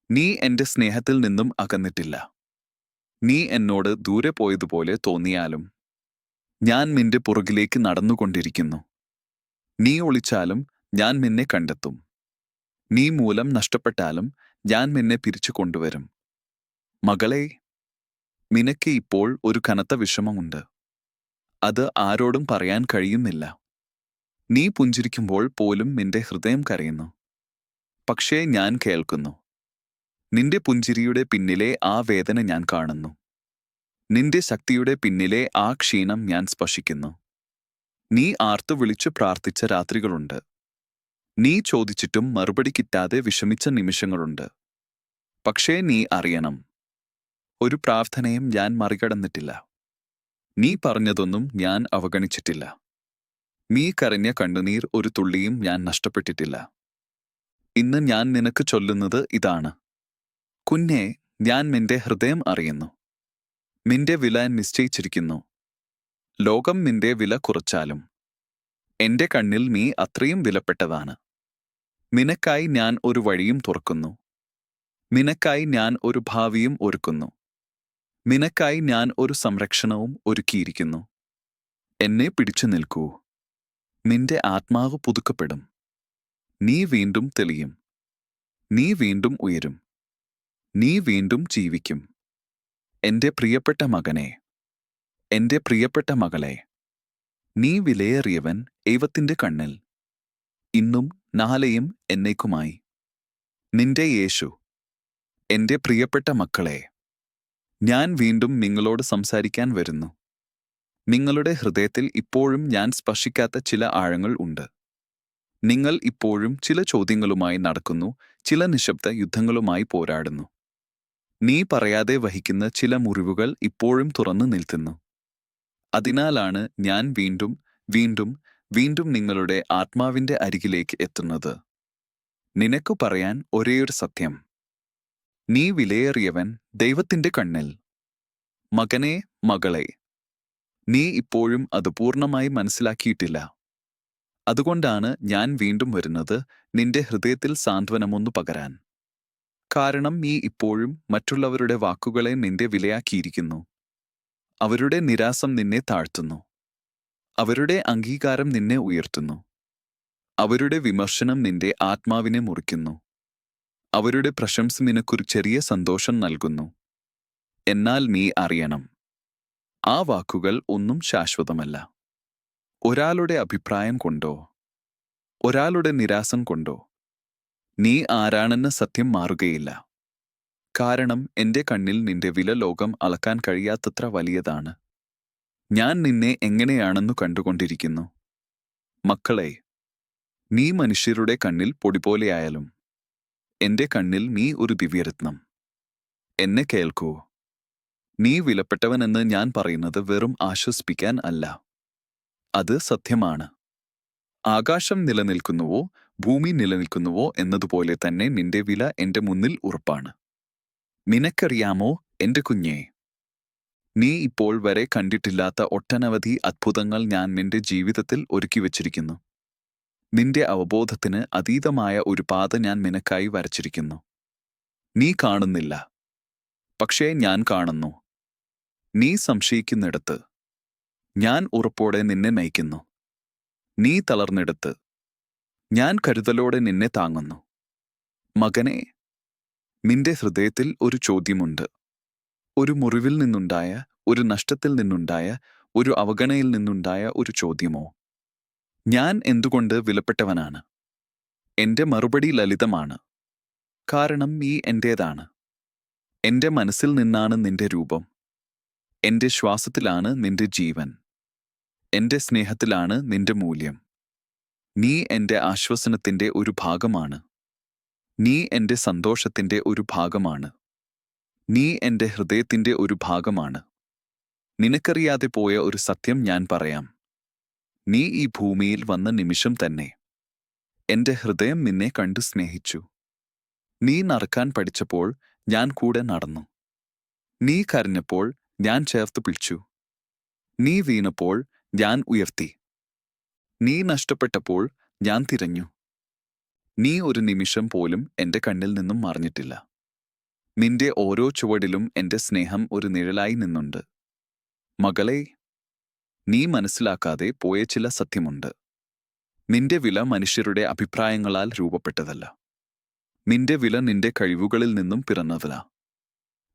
നീ എന്റെ സ്നേഹത്തിൽ നിന്നും അകന്നിട്ടില്ല. നീ എന്നോട് ദൂരെ പോയതുപോലെ തോന്നിയാലും ഞാൻ നിന്റെ പുറകിലേക്ക് നടന്നുകൊണ്ടിരിക്കുന്നു. നീ ഒളിച്ചാലും ഞാൻ നിന്നെ കണ്ടെത്തും. നീ മൂലം നഷ്ടപ്പെട്ടാലും ഞാൻ നിന്നെ പിരിച്ചു കൊണ്ടുവരും. മകളെ, നിനക്ക് ഇപ്പോൾ ഒരു കനത്ത വിഷമമുണ്ട്. അത് ആരോടും പറയാൻ കഴിയുന്നില്ല. നീ പുഞ്ചിരിക്കുമ്പോൾ പോലും നിന്റെ ഹൃദയം കരയുന്നു. പക്ഷേ ഞാൻ കേൾക്കുന്നു. നിന്റെ പുഞ്ചിരിയുടെ പിന്നിലെ ആ വേദന ഞാൻ കാണുന്നു. നിന്റെ ശക്തിയുടെ പിന്നിലെ ആ ക്ഷീണം ഞാൻ സ്പർശിക്കുന്നു. നീ ആർത്തു വിളിച്ചു പ്രാർത്ഥിച്ച രാത്രികളുണ്ട്. നീ ചോദിച്ചിട്ടും മറുപടി കിട്ടാതെ വിഷമിച്ച നിമിഷങ്ങളുണ്ട്. പക്ഷേ നീ അറിയണം, ഒരു പ്രാർത്ഥനയും ഞാൻ മറികടന്നിട്ടില്ല. നീ പറഞ്ഞതൊന്നും ഞാൻ അവഗണിച്ചിട്ടില്ല. നീ കരഞ്ഞ കണ്ണുനീർ ഒരു തുള്ളിയും ഞാൻ നഷ്ടപ്പെട്ടിട്ടില്ല. ഇന്ന് ഞാൻ നിനക്ക് ചൊല്ലുന്നത് ഇതാണ്: കുഞ്ഞേ, ഞാൻ നിന്റെ ഹൃദയം അറിയുന്നു. നിന്റെ വില നിശ്ചയിച്ചിരിക്കുന്നു. ലോകം നിന്റെ വില കുറച്ചാലും എന്റെ കണ്ണിൽ നീ അത്രയും വിലപ്പെട്ടതാണ്. നിനക്കായി ഞാൻ ഒരു വഴിയും തുറക്കുന്നു. നിനക്കായി ഞാൻ ഒരു ഭാവിയും ഒരുക്കുന്നു. നിനക്കായി ഞാൻ ഒരു സംരക്ഷണവും ഒരുക്കിയിരിക്കുന്നു. എന്നെ പിടിച്ചു നിൽക്കൂ. നിന്റെ ആത്മാവ് പുതുക്കപ്പെടും. നീ വീണ്ടും തെളിയും. നീ വീണ്ടും ഉയരും. നീ വീണ്ടും ജീവിക്കും. എന്റെ പ്രിയപ്പെട്ട മകനെ, എന്റെ പ്രിയപ്പെട്ട മകളെ, നീ വിലയേറിയവൻ ദൈവത്തിന്റെ കണ്ണിൽ, ഇന്നും നാളെയും എന്നേക്കുമായി. നിന്റെ യേശു. എന്റെ പ്രിയപ്പെട്ട മക്കളെ, ഞാൻ വീണ്ടും നിങ്ങളോട് സംസാരിക്കാൻ വരുന്നു. നിങ്ങളുടെ ഹൃദയത്തിൽ ഇപ്പോഴും ഞാൻ സ്പർശിക്കാത്ത ചില ആഴങ്ങൾ ഉണ്ട്. നിങ്ങൾ ഇപ്പോഴും ചില ചോദ്യങ്ങളുമായി നടക്കുന്നു, ചില നിശബ്ദ യുദ്ധങ്ങളുമായി പോരാടുന്നു. നീ പറയാതെ വഹിക്കുന്ന ചില മുറിവുകൾ ഇപ്പോഴും തുറന്നു നിൽക്കുന്നു. അതിനാലാണ് ഞാൻ വീണ്ടും വീണ്ടും വീണ്ടും നിങ്ങളുടെ ആത്മാവിന്റെ അരികിലേക്ക് എത്തുന്നത്. നിനക്കു പറയാൻ ഒരേയൊരു സത്യം: നീ വിലയേറിയവൻ ദൈവത്തിന്റെ കണ്ണിൽ. മകനെ, മകളെ, നീ ഇപ്പോഴും അത് പൂർണ്ണമായി മനസ്സിലാക്കിയിട്ടില്ല. അതുകൊണ്ടാണ് ഞാൻ വീണ്ടും വരുന്നത്, നിന്റെ ഹൃദയത്തിൽ സാന്ത്വനമൊന്നു പകരാൻ. കാരണം നീ ഇപ്പോഴും മറ്റുള്ളവരുടെ വാക്കുകളെ നിന്റെ വിലയാക്കിയിരിക്കുന്നു. അവരുടെ നിരാസം നിന്നെ താഴ്ത്തുന്നു. അവരുടെ അംഗീകാരം നിന്നെ ഉയർത്തുന്നു. അവരുടെ വിമർശനം നിന്റെ ആത്മാവിനെ മുറിക്കുന്നു. അവരുടെ പ്രശംസ നിനക്കൊരു ചെറിയ സന്തോഷം നൽകുന്നു. എന്നാൽ നീ അറിയണം, ആ വാക്കുകൾ ഒന്നും ശാശ്വതമല്ല. ഒരാളുടെ അഭിപ്രായം കൊണ്ടോ ഒരാളുടെ നിരാസം കൊണ്ടോ നീ ആരാണെന്ന സത്യം മാറുകയില്ല. കാരണം എന്റെ കണ്ണിൽ നിന്റെ വില ലോകം അളക്കാൻ കഴിയാത്തത്ര വലിയതാണ്. ഞാൻ നിന്നെ എങ്ങനെയാണെന്നു കണ്ടുകൊണ്ടിരിക്കുന്നു. മക്കളെ, നീ മനുഷ്യരുടെ കണ്ണിൽ പൊടിപോലെയായാലും എന്റെ കണ്ണിൽ നീ ഒരു ദിവ്യരത്നം. എന്നെ കേൾക്കൂ. നീ വിലപ്പെട്ടവനെന്ന് ഞാൻ പറയുന്നത് വെറും ആശ്വസിപ്പിക്കാൻ അല്ല. അത് സത്യമാണ്. ആകാശം നിലനിൽക്കുന്നുവോ ഭൂമി നിലനിൽക്കുന്നുവോ എന്നതുപോലെ തന്നെ നിന്റെ വില എന്റെ മുന്നിൽ ഉറപ്പാണ്. നിനക്കറിയാമോ എന്റെ കുഞ്ഞേ, നീ ഇപ്പോൾ വരെ കണ്ടിട്ടില്ലാത്ത ഒട്ടനവധി അത്ഭുതങ്ങൾ ഞാൻ നിന്റെ ജീവിതത്തിൽ ഒരുക്കി വച്ചിരിക്കുന്നു. നിന്റെ അവബോധത്തിന് അതീതമായ ഒരു പാത ഞാൻ നിനക്കായി വരച്ചിരിക്കുന്നു. നീ കാണുന്നില്ല, പക്ഷേ ഞാൻ കാണുന്നു. നീ സംശയിക്കുന്നിടത്ത് ഞാൻ ഉറപ്പോടെ നിന്നെ നയിക്കുന്നു. നീ തളർന്നിടത്ത് ഞാൻ കരുതലോടെ നിന്നെ താങ്ങുന്നു. മകനെ, നിന്റെ ഹൃദയത്തിൽ ഒരു ചോദ്യമുണ്ട്. ഒരു മുറിവിൽ നിന്നുണ്ടായ, ഒരു നഷ്ടത്തിൽ നിന്നുണ്ടായ, ഒരു അവഗണനയിൽ നിന്നുണ്ടായ ഒരു ചോദ്യമോ? ഞാൻ എന്തുകൊണ്ട് വിലപ്പെട്ടവനാണ്? എന്റെ മറുപടി ലളിതമാണ്. കാരണം നീ എന്റേതാണ്. എന്റെ മനസ്സിൽ നിന്നാണ് നിന്റെ രൂപം. എന്റെ ശ്വാസത്തിലാണ് നിന്റെ ജീവൻ. എന്റെ സ്നേഹത്തിലാണ് നിന്റെ മൂല്യം. നീ എന്റെ ആശ്വാസനത്തിന്റെ ഒരു ഭാഗമാണ്. നീ എന്റെ സന്തോഷത്തിന്റെ ഒരു ഭാഗമാണ്. നീ എന്റെ ഹൃദയത്തിന്റെ ഒരു ഭാഗമാണ്. നിനക്കറിയാതെ പോയ ഒരു സത്യം ഞാൻ പറയാം. നീ ഈ ഭൂമിയിൽ വന്ന നിമിഷം തന്നെ എന്റെ ഹൃദയം നിന്നെ കണ്ടു സ്നേഹിച്ചു. നീ നടക്കാൻ പഠിച്ചപ്പോൾ ഞാൻ കൂടെ നടന്നു. നീ കരഞ്ഞപ്പോൾ ഞാൻ ചേർത്ത് പിടിച്ചു. നീ വീണപ്പോൾ ഞാൻ ഉയർത്തി. നീ നഷ്ടപ്പെട്ടപ്പോൾ ഞാൻ തിരഞ്ഞു. നീ ഒരു നിമിഷം പോലും എന്റെ കണ്ണിൽ നിന്നും മറഞ്ഞിട്ടില്ല. നിന്റെ ഓരോ ചുവടിലും എന്റെ സ്നേഹം ഒരു നിഴലായി നിന്നുണ്ട്. മകളെ, നീ മനസ്സിലാക്കാതെ പോയ ചില സത്യമുണ്ട്. നിന്റെ വില മനുഷ്യരുടെ അഭിപ്രായങ്ങളാൽ രൂപപ്പെട്ടതല്ല. നിന്റെ വില നിന്റെ കഴിവുകളിൽ നിന്നും പിറന്നതല്ല.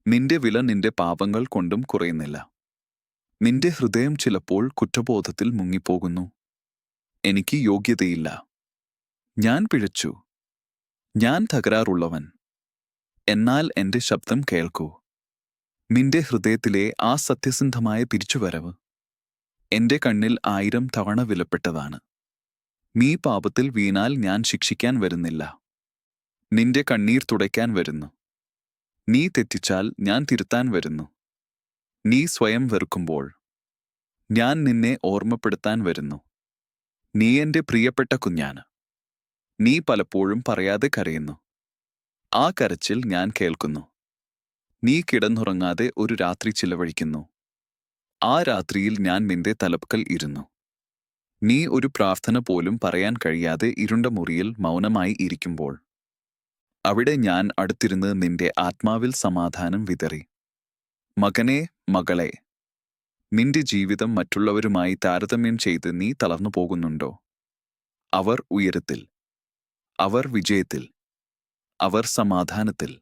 നിന്റെ വില നിന്റെ പാപങ്ങൾ കൊണ്ടും കുറയുന്നില്ല. നിന്റെ ഹൃദയം ചിലപ്പോൾ കുറ്റബോധത്തിൽ മുങ്ങിപ്പോകുന്നു. എനിക്ക് യോഗ്യതയില്ല. ഞാൻ പിഴച്ചു. ഞാൻ തകരാറുള്ളവൻ. എന്നാൽ എന്റെ ശബ്ദം കേൾക്കൂ. നിന്റെ ഹൃദയത്തിലെ ആ സത്യസന്ധമായ തിരിച്ചുവരവ് എന്റെ കണ്ണിൽ 1000 തവണ വിലപ്പെട്ടതാണ്. നീ പാപത്തിൽ വീണാൽ ഞാൻ ശിക്ഷിക്കാൻ വരുന്നില്ല. നിന്റെ കണ്ണീർ തുടയ്ക്കാൻ വരുന്നു. നീ തെറ്റിച്ചാൽ ഞാൻ തിരുത്താൻ വരുന്നു. നീ സ്വയം വെറുക്കുമ്പോൾ ഞാൻ നിന്നെ ഓർമ്മപ്പെടുത്താൻ വരുന്നു. നീ എന്റെ പ്രിയപ്പെട്ട കുഞ്ഞാണ്. നീ പലപ്പോഴും പറയാതെ കരയുന്നു. ആ കരച്ചിൽ ഞാൻ കേൾക്കുന്നു. നീ കിടന്നുറങ്ങാതെ ഒരു രാത്രി ചിലവഴിക്കുന്നു. ആ രാത്രിയിൽ ഞാൻ നിന്റെ തലപ്പക്കൽ ഇരുന്നു. നീ ഒരു പ്രാർത്ഥന പോലും പറയാൻ കഴിയാതെ ഇരുണ്ട മുറിയിൽ മൗനമായി ഇരിക്കുമ്പോൾ അവിടെ ഞാൻ അടുത്തിരുന്ന് നിന്റെ ആത്മാവിൽ സമാധാനം വിതറി. മകനെ, മകളെ, നിന്റെ ജീവിതം മറ്റുള്ളവരുമായി താരതമ്യം ചെയ്ത് നീ തളർന്നു പോകുന്നുണ്ടോ? അവർ ഉയരത്തിൽ, അവർ വിജയത്തിൽ, അവർ സമാധാനത്തിൽ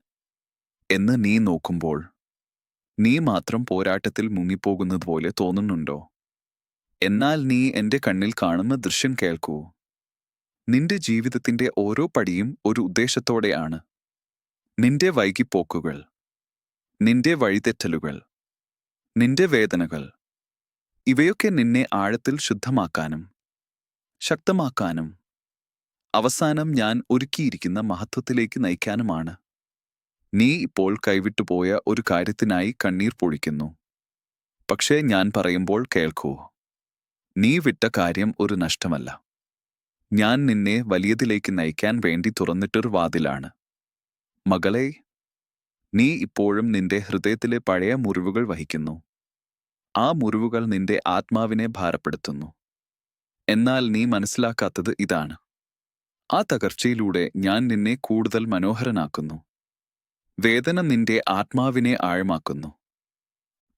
എന്ന് നീ നോക്കുമ്പോൾ നീ മാത്രം പോരാട്ടത്തിൽ മുങ്ങിപ്പോകുന്നതുപോലെ തോന്നുന്നുണ്ടോ? എന്നാൽ നീ എന്റെ കണ്ണിൽ കാണുന്ന ദൃശ്യം കേൾക്കൂ. നിന്റെ ജീവിതത്തിന്റെ ഓരോ പടിയും ഒരു ഉദ്ദേശത്തോടെയാണ്. നിന്റെ വൈകിപ്പോക്കുകൾ, നിന്റെ വഴിതെറ്റലുകൾ, നിന്റെ വേദനകൾ, ഇവയൊക്കെ നിന്നെ ആഴത്തിൽ ശുദ്ധമാക്കാനും ശക്തമാക്കാനും അവസാനം ഞാൻ ഒരുക്കിയിരിക്കുന്ന മഹത്വത്തിലേക്ക് നയിക്കാനുമാണ്. നീ ഇപ്പോൾ കൈവിട്ടുപോയ ഒരു കാര്യത്തിനായി കണ്ണീർ പൊഴിക്കുന്നു. പക്ഷേ ഞാൻ പറയുമ്പോൾ കേൾക്കൂ. നീ വിട്ട കാര്യം ഒരു നഷ്ടമല്ല. ഞാൻ നിന്നെ വലിയതിലേക്ക് നയിക്കാൻ വേണ്ടി തുറന്നിട്ടൊരു വാതിലാണ്. മകളെ, നീ ഇപ്പോഴും നിന്റെ ഹൃദയത്തിലെ പഴയ മുറിവുകൾ വഹിക്കുന്നു. ആ മുറിവുകൾ നിന്റെ ആത്മാവിനെ ഭാരപ്പെടുത്തുന്നു. എന്നാൽ നീ മനസ്സിലാക്കാത്തത് ഇതാണ്. ആ തകർച്ചയിലൂടെ ഞാൻ നിന്നെ കൂടുതൽ മനോഹരനാക്കുന്നു. വേദന നിന്റെ ആത്മാവിനെ ആഴമാക്കുന്നു.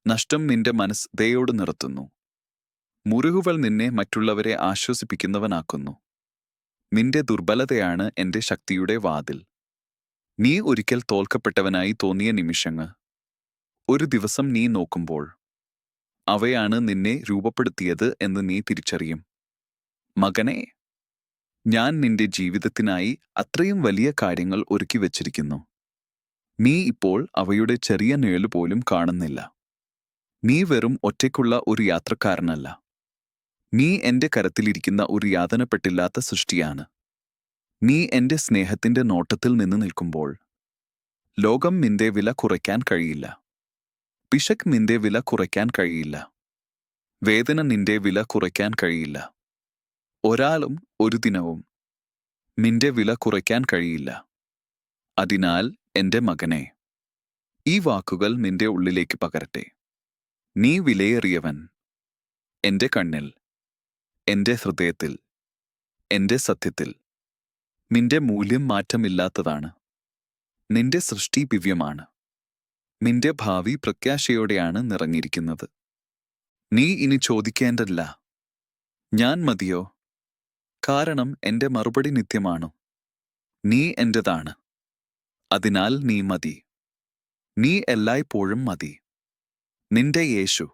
നഷ്ടം നിന്റെ മനസ്സ് ദയോട് നിർത്തുന്നു. മുറിവുകൾ നിന്നെ മറ്റുള്ളവരെ ആശ്വസിപ്പിക്കുന്നവനാക്കുന്നു. നിന്റെ ദുർബലതയാണ് എന്റെ ശക്തിയുടെ വാതിൽ. നീ ഒരിക്കൽ തോൽക്കപ്പെട്ടവനായി തോന്നിയ നിമിഷങ്ങൾ ഒരു ദിവസം നീ നോക്കുമ്പോൾ അവയാണ് നിന്നെ രൂപപ്പെടുത്തിയത് എന്ന് നീ തിരിച്ചറിയും. മകനെ, ഞാൻ നിന്റെ ജീവിതത്തിനായി അത്രയും വലിയ കാര്യങ്ങൾ ഒരുക്കി വച്ചിരിക്കുന്നു. നീ ഇപ്പോൾ അവയുടെ ചെറിയ നിഴല് പോലും കാണുന്നില്ല. നീ വെറും ഒറ്റയ്ക്കുള്ള ഒരു യാത്രക്കാരനല്ല. നീ എന്റെ കരത്തിലിരിക്കുന്ന ഒരു യാതനപ്പെട്ടില്ലാത്ത സൃഷ്ടിയാണ്. നീ എന്റെ സ്നേഹത്തിന്റെ നോട്ടത്തിൽ നിന്ന് നിൽക്കുമ്പോൾ ലോകം നിന്റെ വില കുറയ്ക്കാൻ കഴിയില്ല. പിശക് നിന്റെ വില കുറയ്ക്കാൻ കഴിയില്ല. വേദന നിന്റെ വില കുറയ്ക്കാൻ കഴിയില്ല. ഒരാളും ഒരു ദിനവും നിന്റെ വില കുറയ്ക്കാൻ കഴിയില്ല. അതിനാൽ എന്റെ മകനെ, ഈ വാക്കുകൾ നിന്റെ ഉള്ളിലേക്ക് പകരട്ടെ. നീ വിലയേറിയവൻ. എന്റെ കണ്ണിൽ, എന്റെ ഹൃദയത്തിൽ, എന്റെ സത്യത്തിൽ നിന്റെ മൂല്യം മാറ്റമില്ലാത്തതാണ്. നിന്റെ സൃഷ്ടി ദിവ്യമാണ്. നിന്റെ ഭാവി പ്രത്യാശയോടെയാണ് നിറഞ്ഞിരിക്കുന്നത്. നീ ഇനി ചോദിക്കേണ്ടതില്ല, ഞാൻ മതിയോ? കാരണം എന്റെ മറുപടി നിത്യമാണ്. നീ എന്റേതാണ്. അതിനാൽ നീ മതി. നീ എല്ലായ്പ്പോഴും മതി. നിന്റെ യേശു